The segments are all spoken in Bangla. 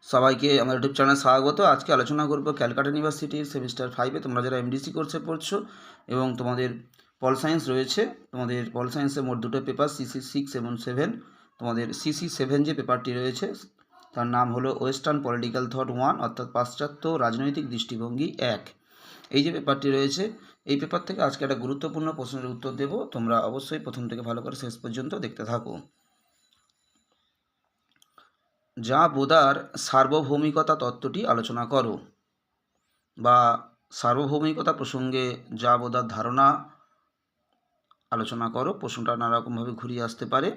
সবাইকে আমার ইউটিউব চ্যানেলে স্বাগত। আজকে আলোচনা করব ক্যালকাটা ইউনিভার্সিটির সেমিস্টার 5-এ তোমরা যারা এমডিসি কোর্সে পড়ছো এবং তোমাদের পল সায়েন্স রয়েছে। তোমাদের পল সায়েন্সে মোট দুটো পেপার সিসি 6 এবং 7। তোমাদের সিসি 7 যে পেপারটি রয়েছে তার নাম হলো ওয়েস্টার্ন পলিটিক্যাল থট 1, অর্থাৎ পাশ্চাত্য রাজনৈতিক দৃষ্টিভঙ্গি 1। এই যে পেপারটি রয়েছে, এই পেপার থেকে আজকে একটা গুরুত্বপূর্ণ প্রশ্নের উত্তর দেব। তোমরা অবশ্যই প্রথম থেকে ভালো করে শেষ পর্যন্ত দেখতে থাকো। যা বোদার সার্বভৌমিকতা তত্ত্বটি আলোচনা করো, বা সার্বভৌমিকতা প্রসঙ্গে যা বোদার ধারণা আলোচনা করো। প্রশ্নটা নানারকমভাবে ঘুরিয়ে আসতে পারে।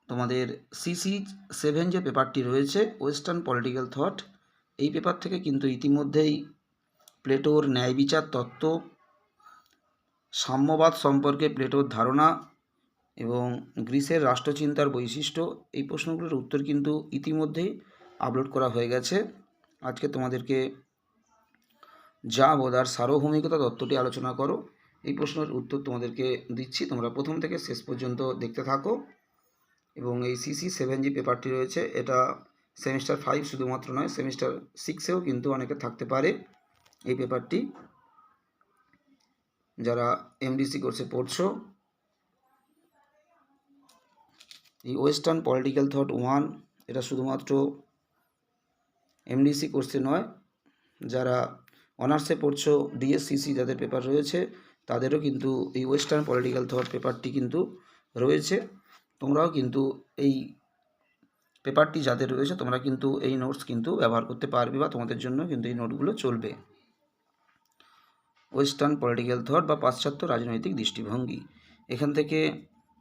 তোমাদের সিসি 7 যে পেপারটি রয়েছে ওয়েস্টার্ন পলিটিক্যাল থট, এই পেপার থেকে কিন্তু ইতিমধ্যেই প্লেটোর ন্যায় বিচার তত্ত্ব, সাম্যবাদ সম্পর্কে প্লেটোর ধারণা এবং গ্রিসের রাষ্ট্রচিন্তার বৈশিষ্ট্য, এই প্রশ্নগুলোর উত্তর কিন্তু ইতিমধ্যেই আপলোড করা হয়ে গেছে। আজকে তোমাদেরকে যা বোদার সার্বভৌমিকতা তত্ত্বটি আলোচনা করো, এই প্রশ্নের উত্তর তোমাদেরকে দিচ্ছি। তোমরা প্রথম থেকে শেষ পর্যন্ত দেখতে থাকো। এবং এই সিসি 7 যে পেপারটি রয়েছে, এটা সেমিস্টার 5 শুধুমাত্র নয়, সেমিস্টার 6-এও কিন্তু অনেকে থাকতে পারে এই পেপারটি। যারা এমডিসি কোর্সে পড়ছো, এই ওয়েস্টার্ন পলিটিক্যাল থট 1 এটা শুধুমাত্র এমডিসি কোর্সে নয়, যারা অনার্সে পড়ছো, ডিএসসিসি যাদের পেপার রয়েছে তাদেরও কিন্তু এই ওয়েস্টার্ন পলিটিক্যাল থট পেপারটি কিন্তু রয়েছে। তোমরাও কিন্তু এই পেপারটি যাদের রয়েছে তোমরা কিন্তু এই নোটস কিন্তু ব্যবহার করতে পারবে, বা তোমাদের জন্য কিন্তু এই নোটগুলো চলবে। ওয়েস্টার্ন পলিটিক্যাল থট বা পাশ্চাত্য রাজনৈতিক দৃষ্টিভঙ্গি, এখান থেকে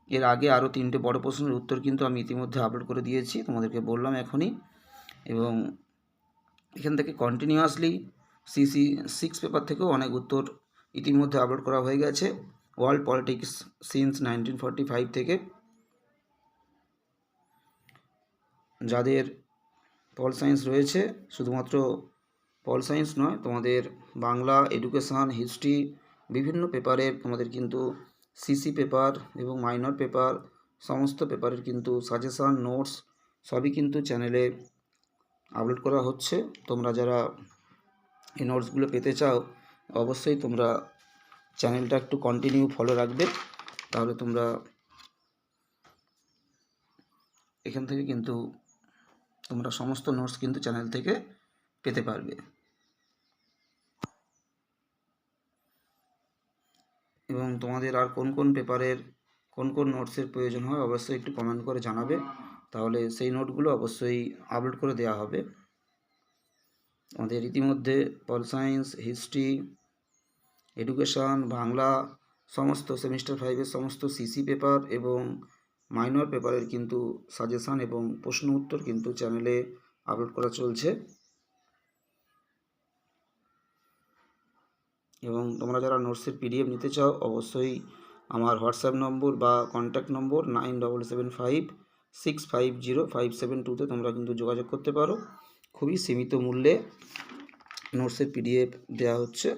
এর আগে আরও 3টে বড় প্রশ্নের উত্তর কিন্তু আমি ইতিমধ্যে আপলোড করে দিয়েছি, তোমাদেরকে বললাম এখনই। এবং এখান থেকে কন্টিনিউয়াসলি সিসি 6 পেপার থেকেও অনেক উত্তর ইতিমধ্যে আপলোড করা হয়ে গেছে। ওয়ার্ল্ড পলিটিক্স সিন্স 1945 থেকে। যাদের পল সায়েন্স রয়েছে, শুধুমাত্র পল সায়েন্স নয়, তোমাদের বাংলা, এডুকেশান, হিস্ট্রি, বিভিন্ন পেপারের তোমাদের কিন্তু সিসি পেপার এবং মাইনর পেপার, সমস্ত পেপারের কিন্তু সাজেশান, নোটস সবই কিন্তু চ্যানেলে আপলোড করা হচ্ছে। তোমরা যারা এই নোটসগুলো পেতে চাও, অবশ্যই তোমরা চ্যানেলটা একটু কন্টিনিউ ফলো রাখবে, তাহলে তোমরা এখান থেকে কিন্তু তোমরা সমস্ত নোটস কিন্তু চ্যানেল থেকে পেতে পারবে। এবং তোমাদের আর কোন কোন পেপারের কোন কোন নোটসের প্রয়োজন হয় অবশ্যই একটু কমেন্ট করে জানাবে, তাহলে সেই নোটগুলো অবশ্যই আপলোড করে দেওয়া হবে। আমাদের ইতিমধ্যে pol science, history, education, Bangla সমস্ত সেমিস্টার 5-এর সমস্ত সিসি পেপার এবং মাইনর পেপারের কিন্তু সাজেশান এবং প্রশ্ন উত্তর কিন্তু চ্যানেলে আপলোড করা চলছে। এবং তোমরা যারা নোটসের পিডিএফ নিতে চাও, অবশ্যই আমার হোয়াটসঅ্যাপ নম্বর বা কন্ট্যাক্ট নম্বর 9775650572-তে তোমরা কিন্তু যোগাযোগ করতে পারো। খুবই সীমিত মূল্যে নোটসের পিডিএফ দেওয়া হচ্ছে।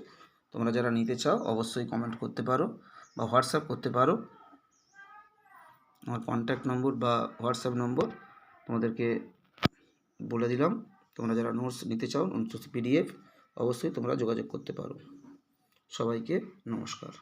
তোমরা যারা নিতে চাও অবশ্যই কমেন্ট করতে পারো বা হোয়াটসঅ্যাপ করতে পারো। আমার কন্ট্যাক্ট নম্বর বা হোয়াটসঅ্যাপ নম্বর তোমাদেরকে বলে দিলাম। তোমরা যারা নোটস নিতে চাও, নোটস পিডিএফ, অবশ্যই তোমরা যোগাযোগ করতে পারো। সবাইকে নমস্কার।